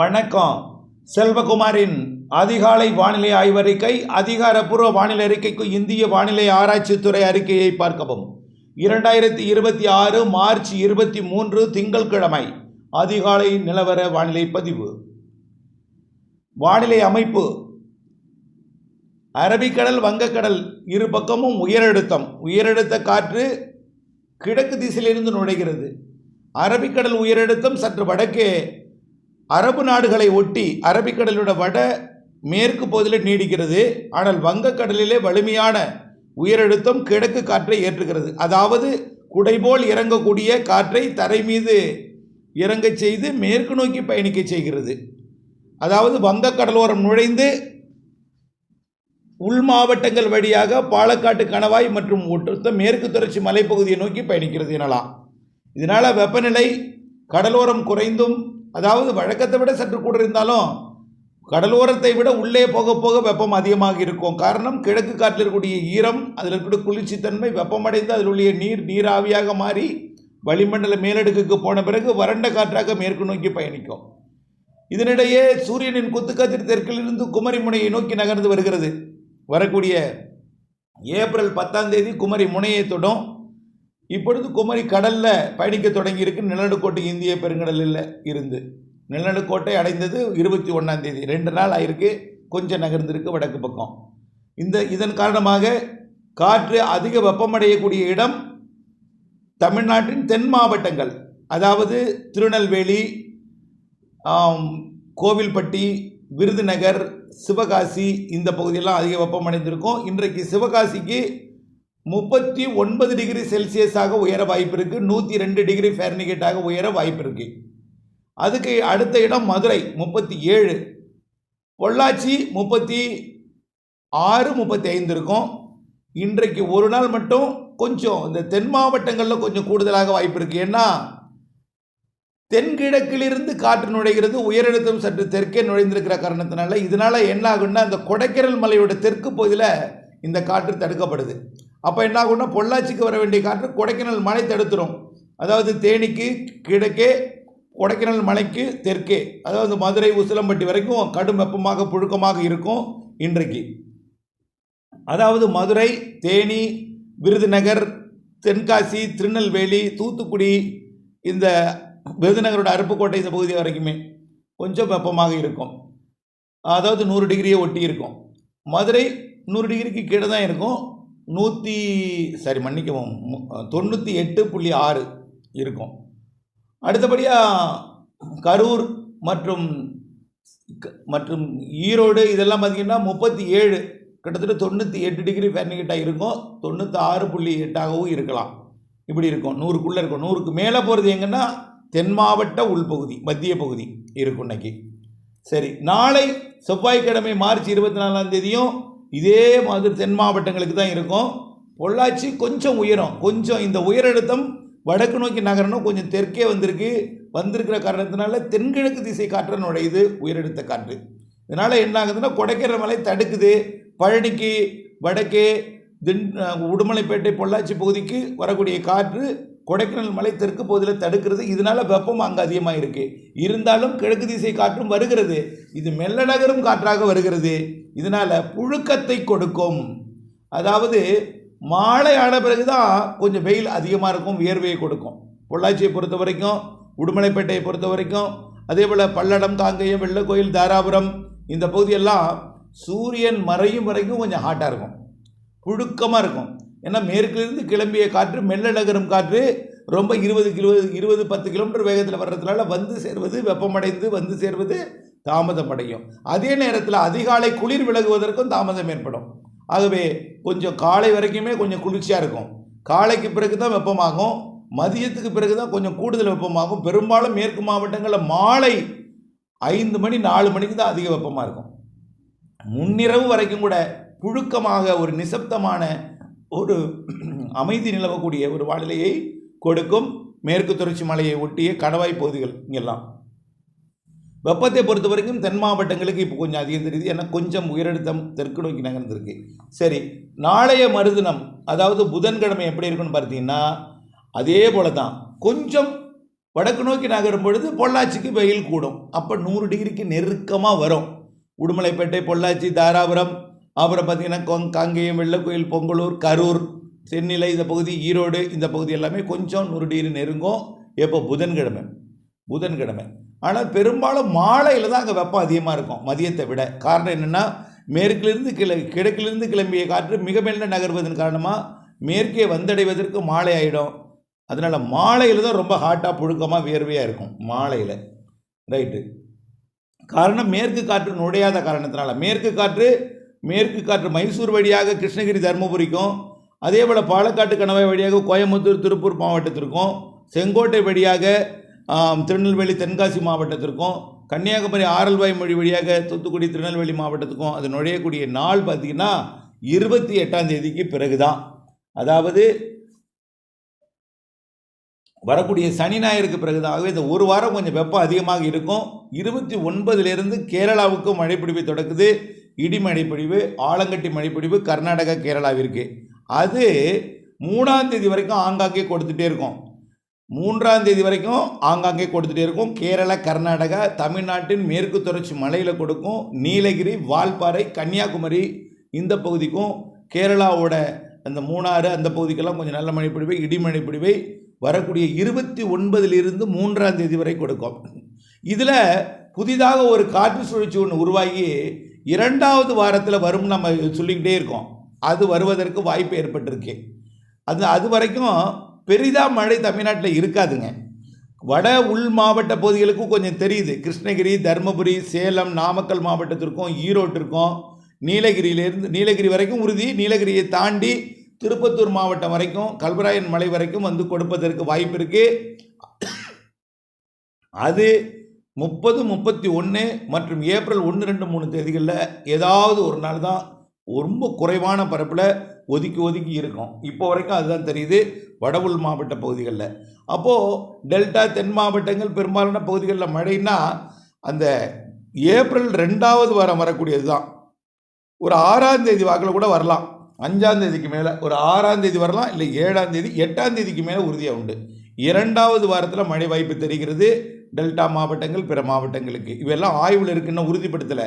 வணக்கம். செல்வகுமாரின் அதிகாலை வானிலை ஆய்வறிக்கை. அதிகாரப்பூர்வ வானிலை அறிக்கைக்கு இந்திய வானிலை ஆராய்ச்சித்துறை அறிக்கையை பார்க்கவும். 2026 மார்ச் 23 திங்கட்கிழமை அதிகாலை நிலவர வானிலை பதிவு. வானிலை அமைப்பு: அரபிக்கடல், வங்கக்கடல் இரு பக்கமும் உயரழுத்த காற்று கிழக்கு திசையிலிருந்து நுழைகிறது. அரபிக்கடல் உயரழுத்தம் சற்று வடக்கே அரபு நாடுகளை ஒட்டி அரபிக்கடலோட வட மேற்கு பகுதியில் நீடிக்கிறது. ஆனால் வங்கக்கடலிலே வலிமையான உயரழுத்தம் கிழக்கு காற்றை ஏற்றுகிறது. அதாவது குடைபோல் இறங்கக்கூடிய காற்றை தரை மீது இறங்க செய்து மேற்கு நோக்கி பயணிக்க செய்கிறது. அதாவது வங்கக்கடலோரம் நுழைந்து உள் மாவட்டங்கள் வழியாக பாலக்காட்டு, கணவாய் மற்றும் ஒட்டுமொத்த மேற்கு தொடர்ச்சி மலைப்பகுதியை நோக்கி பயணிக்கிறது எனலாம். இதனால் வெப்பநிலை கடலோரம் குறைந்தும், அதாவது வழக்கத்தை விட சற்று கூட இருந்தாலும் கடலோரத்தை விட உள்ளே போக போக வெப்பம் அதிகமாக இருக்கும். காரணம், கிழக்கு காற்றில் இருக்கக்கூடிய ஈரம், அதில் இருக்கக்கூடிய குளிர்ச்சித்தன்மை வெப்பமடைந்து அதில் உள்ள நீராவியாக மாறி வளிமண்டல மேலடுக்குக்கு போன பிறகு வறண்ட காற்றாக மேற்கு நோக்கி பயணிக்கும். இதனிடையே சூரியனின் குத்துக்கதிர் தெற்கிலிருந்து குமரி முனையை நோக்கி நகர்ந்து வருகிறது. வரக்கூடிய ஏப்ரல் 10ஆம் தேதி குமரி முனையை தொடும். இப்பொழுது குமரி கடலில் பயணிக்க தொடங்கியிருக்கு. நிலநடுக்கோட்டை இந்திய பெருங்கடலில் இருந்து நிலநடுக்கோட்டை அடைந்தது 21ஆம் தேதி. 2 நாள் ஆயிருக்கு. கொஞ்சம் நகர்ந்திருக்கு வடக்கு பக்கம். இதன் காரணமாக காற்று அதிக வெப்பமடையக்கூடிய இடம் தமிழ்நாட்டின் தென் மாவட்டங்கள், அதாவது திருநெல்வேலி, கோவில்பட்டி, விருதுநகர், சிவகாசி, இந்த பகுதியெல்லாம் அதிக வெப்பமடைந்திருக்கும். இன்றைக்கு சிவகாசிக்கு 39 டிகிரி செல்சியஸாக உயர வாய்ப்பு இருக்குது. 102 டிகிரி ஃபாரன்ஹீட்டாக உயர வாய்ப்பு இருக்கு. அதுக்கு அடுத்த இடம் மதுரை 37, பொள்ளாச்சி 36, 35 இருக்கும். இன்றைக்கு ஒரு நாள் மட்டும் கொஞ்சம் இந்த தென் மாவட்டங்களில் கொஞ்சம் கூடுதலாக வாய்ப்பு இருக்குது. ஏன்னா தென்கிழக்கிலிருந்து காற்று நுழைகிறது. உயரழுத்தம் சற்று தெற்கே நுழைந்திருக்கிற காரணத்தினால இதனால் என்ன ஆகுன்னா, அந்த கொடைக்கானல் மலையோட தெற்கு பகுதியில் இந்த காற்று தடுக்கப்படுது. அப்போ என்ன ஆகுன்னா, பொள்ளாச்சிக்கு வர வேண்டிய காற்று கொடைக்கானல் மலை தடுத்துரும். அதாவது தேனிக்கு கிழக்கே, கொடைக்கானல் மலைக்கு தெற்கே, அதாவது மதுரை, உசிலம்பட்டி வரைக்கும் கடும் வெப்பமாக புழுக்கமாக இருக்கும் இன்றைக்கு. அதாவது மதுரை, தேனி, விருதுநகர், தென்காசி, திருநெல்வேலி, தூத்துக்குடி, இந்த விருதுநகரோட அருப்புக்கோட்டை இந்த பகுதி வரைக்குமே கொஞ்சம் வெப்பமாக இருக்கும். அதாவது 100 டிகிரியை ஒட்டி இருக்கும். மதுரை 100 டிகிரிக்கு கீழே தான் இருக்கும். 98.6 இருக்கும். அடுத்தபடியாக கரூர் மற்றும் ஈரோடு இதெல்லாம் பார்த்திங்கன்னா 37, கிட்டத்தட்ட 98 டிகிரி ஃபாரன்ஹீட்டாக இருக்கும். 96.8ஆகவும் இருக்கலாம். இப்படி இருக்கும். 100க்குள்ளே இருக்கும். 100க்கு மேலே போகிறது எங்கன்னா தென் மாவட்ட உள்பகுதி, மத்திய பகுதி இருக்கும் இன்னைக்கு. சரி, நாளை செவ்வாய்க்கிழமை மார்ச் 24ஆம் தேதியும் இதே மாதிரி தென் மாவட்டங்களுக்கு தான் இருக்கும். பொள்ளாச்சி கொஞ்சம் உயரம், கொஞ்சம் இந்த உயரழுத்தம் வடக்கு நோக்கி நகரணும். கொஞ்சம் தெற்கே வந்திருக்கிற காரணத்தினால தென்கிழக்கு திசை காற்று நுழையுது, உயரழுத்த காற்று. இதனால் என்ன ஆகுதுன்னா, கொடைக்கானல் மலை தடுக்குது. பழனிக்கு வடக்கே, உடுமலைப்பேட்டை, பொள்ளாச்சி பகுதிக்கு வரக்கூடிய காற்று கொடைக்கானல் மலை தெற்கு பகுதியில் தடுக்கிறது. இதனால் வெப்பம் அங்கே அதிகமாக இருக்குது. இருந்தாலும் கிழக்கு திசை காற்றும் வருகிறது. இது மெல்ல நகரும் காற்றாக வருகிறது. இதனால் புழுக்கத்தை கொடுக்கும். அதாவது மாலை ஆன பிறகு தான் கொஞ்சம் வெயில் அதிகமாக இருக்கும், வியர்வையை கொடுக்கும். பொள்ளாச்சியை பொறுத்த வரைக்கும், உடுமலைப்பேட்டையை பொறுத்த வரைக்கும், அதே போல் பல்லடம், காங்கேயம், வெள்ளக்கோயில், தாராபுரம் இந்த பகுதியெல்லாம் சூரியன் மறையும் வரைக்கும் கொஞ்சம் ஹாட்டாக இருக்கும், புழுக்கமாக இருக்கும். ஏன்னா மேற்கிலிருந்து கிளம்பிய காற்று, மெல்ல நகரும் காற்று ரொம்ப 20-10 கிலோமீட்டர் வேகத்தில் வர்றதுனால வெப்பமடைந்து வந்து சேர்வது தாமதம் அடையும். அதே நேரத்தில் அதிகாலை குளிர் விலகுவதற்கும் தாமதம் ஏற்படும். ஆகவே கொஞ்சம் காலை வரைக்குமே கொஞ்சம் குளிர்ச்சியாக இருக்கும். காலைக்கு பிறகு தான் வெப்பமாகும். மதியத்துக்கு பிறகு தான் கொஞ்சம் கூடுதல் வெப்பமாகும். பெரும்பாலும் மேற்கு மாவட்டங்களில் மாலை 5 மணி 4 மணிக்கு தான் அதிக வெப்பமாக இருக்கும். முன்னிரவு வரைக்கும் கூட புழுக்கமாக ஒரு நிசப்தமான ஒரு அமைதி நிலவக்கூடிய ஒரு வானிலையை கொடுக்கும். மேற்கு தொடர்ச்சி மலையை ஒட்டிய கணவாய் பகுதிகள் இங்கெல்லாம் வெப்பத்தை பொறுத்த வரைக்கும் தென் மாவட்டங்களுக்கு இப்போ கொஞ்சம் அதிகம் தெரியுது. ஏன்னா கொஞ்சம் உயரழுத்தம் தெற்கு நோக்கி நகர்ந்துருக்கு. சரி, நாளைய மறுதினம், அதாவது புதன்கிழமை எப்படி இருக்குன்னு பார்த்தீங்கன்னா அதே போல தான். கொஞ்சம் வடக்கு நோக்கி நகரும் பொழுது பொள்ளாச்சிக்கு வெயில் கூடும். அப்போ 100 டிகிரிக்கு நெருக்கமாக வரும். உடுமலைப்பேட்டை, பொள்ளாச்சி, தாராபுரம், அப்புறம் பார்த்திங்கன்னா காங்கேயம், வெள்ளக்கோயில், பொங்கலூர், கரூர், சென்னிலை இந்த பகுதி, ஈரோடு இந்த பகுதி எல்லாமே கொஞ்சம் 100 டிகிரி நெருங்கும். எப்போ? புதன்கிழமை. ஆனால் பெரும்பாலும் மாலையில் தான் அங்கே வெப்பம் அதிகமாக இருக்கும் மதியத்தை விட. காரணம் என்னென்னா, மேற்கிலிருந்து கிழக்கிலிருந்து கிளம்பிய காற்று மிக மெல்ல நகர்வதன் காரணமாக மேற்கே வந்தடைவதற்கு மாலை ஆகிடும். அதனால் மாலையில் தான் ரொம்ப ஹாட்டாக புழுக்கமாக வியர்வையாக இருக்கும் மாலையில். ரைட்டு. காரணம் மேற்கு காற்று நுழையாத காரணத்தினால. மேற்கு காற்று மைசூர் வழியாக கிருஷ்ணகிரி, தருமபுரிக்கும், அதே போல் பாலக்காட்டு கணவாய் வழியாக கோயம்புத்தூர், திருப்பூர் மாவட்டத்திற்கும், செங்கோட்டை வழியாக திருநெல்வேலி, தென்காசி மாவட்டத்திற்கும், கன்னியாகுமரி ஆரல்வாய் மொழி வழியாக தூத்துக்குடி, திருநெல்வேலி மாவட்டத்துக்கும் அது நுழையக்கூடிய நாள் பார்த்திங்கன்னா 28ஆம் தேதிக்கு பிறகு தான். அதாவது வரக்கூடிய சனி ஞாயிறுக்கு பிறகு தான். ஆகவே இந்த ஒரு வாரம் கொஞ்சம் வெப்பம் அதிகமாக இருக்கும். 29லிருந்து கேரளாவுக்கு மழைப்பிடிவு தொடக்குது. இடிமழை பொழிவு, ஆலங்கட்டி மழைப்பிடிவு கர்நாடகா, கேரளாவிற்கு. அது 3ஆம் தேதி வரைக்கும் ஆங்காங்கே கொடுத்துட்டே இருக்கும். 3ஆம் தேதி வரைக்கும் ஆங்காங்கே கொடுத்துட்டே இருக்கும். கேரளா, கர்நாடகா, தமிழ்நாட்டின் மேற்கு தொடர்ச்சி மலையில் கொடுக்கும். நீலகிரி, வால்பாறை, கன்னியாகுமரி இந்த பகுதிக்கும், கேரளாவோட அந்த மூணாறு அந்த பகுதிக்கெல்லாம் கொஞ்சம் நல்ல மழைப்பிடிவை, இடிமழை பொழிவை வரக்கூடிய 29லிருந்து 3ஆம் தேதி வரை கொடுக்கும். இதில் புதிதாக ஒரு காற்று சுழற்சி ஒன்று உருவாகி 2வது வாரத்தில் வரும் நம்ம சொல்லிக்கிட்டே இருக்கோம். அது வருவதற்கு வாய்ப்பு ஏற்பட்டிருக்கு. அது வரைக்கும் பெரிதாக மழை தமிழ்நாட்டில் இருக்காதுங்க. வட உள் மாவட்ட பகுதிகளுக்கும் கொஞ்சம் தெரியுது. கிருஷ்ணகிரி, தருமபுரி, சேலம், நாமக்கல் மாவட்டத்திற்கும், ஈரோட்டிற்கும், நீலகிரி வரைக்கும் உறுதி. நீலகிரியை தாண்டி திருப்பத்தூர் மாவட்டம் வரைக்கும், கல்வராயன் மலை வரைக்கும் வந்து கொடுப்பதற்கு வாய்ப்பு இருக்குது. அது 30, 31 மற்றும் ஏப்ரல் 1, 2, 3 தேதிகளில் ஏதாவது ஒரு நாள் தான் ரொம்ப குறைவான பரப்பில் ஒதுக்கி இருக்கும். இப்போ வரைக்கும் அதுதான் தெரியுது வட உள் மாவட்ட பகுதிகளில். அப்போது டெல்டா, தென் மாவட்டங்கள் பெரும்பாலான பகுதிகளில் மழைன்னா அந்த ஏப்ரல் 2வது வாரம் வரக்கூடியது தான். ஒரு 6ஆம் தேதி வாக்கில் கூட வரலாம். 5ஆம் தேதிக்கு மேலே ஒரு 6ஆம் தேதி வரலாம், இல்லை 7ஆம் தேதி, 8ஆம் தேதிக்கு மேலே உறுதியாக உண்டு. 2வது வாரத்தில் மழை வாய்ப்பு தெரிகிறது டெல்டா மாவட்டங்கள், பிற மாவட்டங்களுக்கு. இவையெல்லாம் ஆய்வில் இருக்குன்னு உறுதிப்படுத்தலை.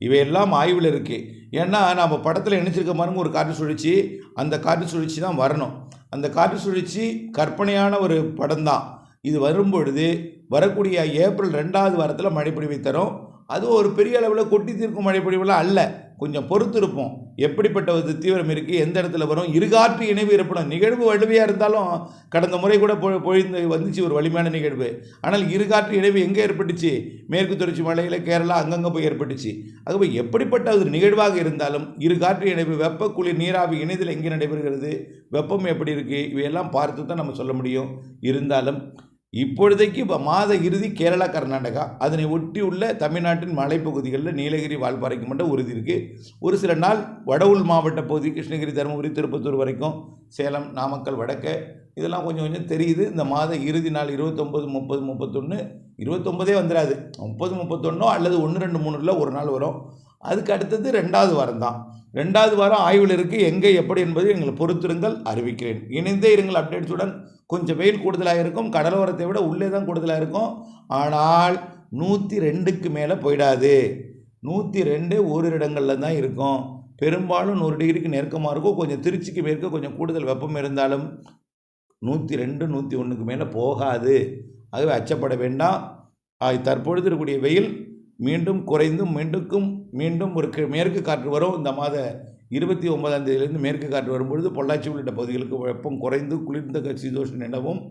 இவையெல்லாம் ஆய்வில் இருக்குது. ஏன்னா நம்ம படத்தில் நினச்சிருக்க பாருங்க, ஒரு காற்று சுழற்சி, அந்த காற்று சுழற்சி தான் வரணும். அந்த காற்று சுழற்சி கற்பனையான ஒரு படம் தான். இது வரும்பொழுது வரக்கூடிய ஏப்ரல் 2வது வாரத்தில் மழைப்பொழிவை தரும். அது ஒரு பெரிய அளவில் கொட்டி தீர்க்கும் மழைப்பொழிவுலாம் அல்ல. கொஞ்சம் பொறுத்து இருப்போம். எப்படிப்பட்ட ஒரு தீவிரம் இருக்குது, எந்த இடத்துல வரும், இருகாற்று இணைவு ஏற்படும். நிகழ்வு வலிமையாக இருந்தாலும் கடந்த முறை கூட பொழிந்து வந்துச்சு ஒரு வலிமையான நிகழ்வு. ஆனால் இருகாற்று இணைவு எங்கே ஏற்பட்டுச்சு? மேற்கு தொடர்ச்சி மலையில், கேரளா அங்கங்கே போய் ஏற்பட்டுச்சு. ஆகவே எப்படிப்பட்ட ஒரு நிகழ்வாக இருந்தாலும் இருகாற்று இணைவு, வெப்ப குளிர் நீராவி இணைதல் எங்கே நடைபெறுகிறது, வெப்பம் எப்படி இருக்குது, இவையெல்லாம் பார்த்து தான் நம்ம சொல்ல முடியும். இருந்தாலும் இப்பொழுதைக்கு இப்போ மாத இறுதி கேரளா, கர்நாடகா, அதனை ஒட்டி உள்ள தமிழ்நாட்டின் மலைப்பகுதிகளில் நீலகிரி, வால்பாறைக்கு மட்டும் உறுதி இருக்குது. ஒரு சில நாள் வட உள் மாவட்ட பகுதி கிருஷ்ணகிரி, தருமபுரி, திருப்பத்தூர் வரைக்கும், சேலம், நாமக்கல், வடக்கு இதெல்லாம் கொஞ்சம் தெரியுது. இந்த மாத இறுதி நாள் 29, 30, 31, 29 வந்துடாது, 30, 31 அல்லது 1, 2, 3 ஒரு நாள் வரும். அதுக்கு அடுத்தது 2வது வாரம் தான். 2வது வாரம் ஆய்வில் இருக்குது. எங்கே எப்படி என்பது எங்களை பொறுத்திருங்கள், அறிவிக்கிறேன். இணைந்தே இருங்கள் அப்டேட்ஸுடன். கொஞ்சம் வெயில் கூடுதலாக இருக்கும், கடலோரத்தை விட உள்ளே தான் கூடுதலாக இருக்கும். ஆனால் 102க்கு மேலே போயிடாது. 102 ஓரிரு இடங்களில் தான் இருக்கும். பெரும்பாலும் 100 டிகிரிக்கு நெருக்கமாக இருக்கும். கொஞ்சம் திருச்சிக்கு மேற்க கொஞ்சம் கூடுதல் வெப்பம் இருந்தாலும் 102, 101க்கு மேலே போகாது. ஆகவே அச்சப்பட வேண்டாம். தற்பொழுது இருக்கக்கூடிய வெயில் மீண்டும் குறைந்து மீண்டும் ஒரு மேற்கு காற்று வரும். இந்த மாத 29ஆம் தேதியிலிருந்து மேற்கு காற்று வரும்பொழுது பொள்ளாச்சி உள்ளிட்ட பகுதிகளுக்கு வெப்பம் குறைந்து குளிர்ந்த சீதோஷம் நிலவும்.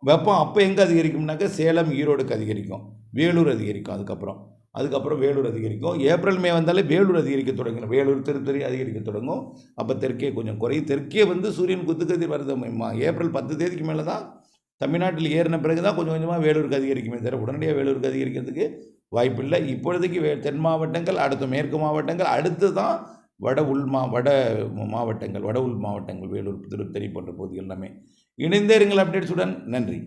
வெப்பம் அப்போ எங்கே அதிகரிக்கும்னாக்க சேலம், ஈரோடுக்கு அதிகரிக்கும், வேலூர் அதிகரிக்கும். அதுக்கப்புறம் வேலூர் அதிகரிக்கும். ஏப்ரல், மே வந்தாலே வேலூர் அதிகரிக்க தொடங்கும். வேலூர், திருத்தணி அதிகரிக்க தொடங்கும். அப்போ தெற்கே கொஞ்சம் குறையும். தெற்கே சூரியன் குத்துக்கதிர் வருது. ஏப்ரல் 10 தேதிக்கு மேலே தான் தமிழ்நாட்டில் ஏறின பிறகு தான் கொஞ்சம் கொஞ்சமாக வேலூருக்கு அதிகரிக்குமே தவிர உடனடியாக வேலூருக்கு அதிகரிக்கிறதுக்கு வாய்ப்பில்லை. இப்பொழுதைக்கு தென் மாவட்டங்கள், அடுத்த மேற்கு மாவட்டங்கள், அடுத்து தான் வட உள் மாவட்டங்கள், வேலூர், திருத்தணி போன்ற பகுதிகள் எல்லாமே. இணைந்தே இருங்கள் அப்டேட்ஸுடன். நன்றி.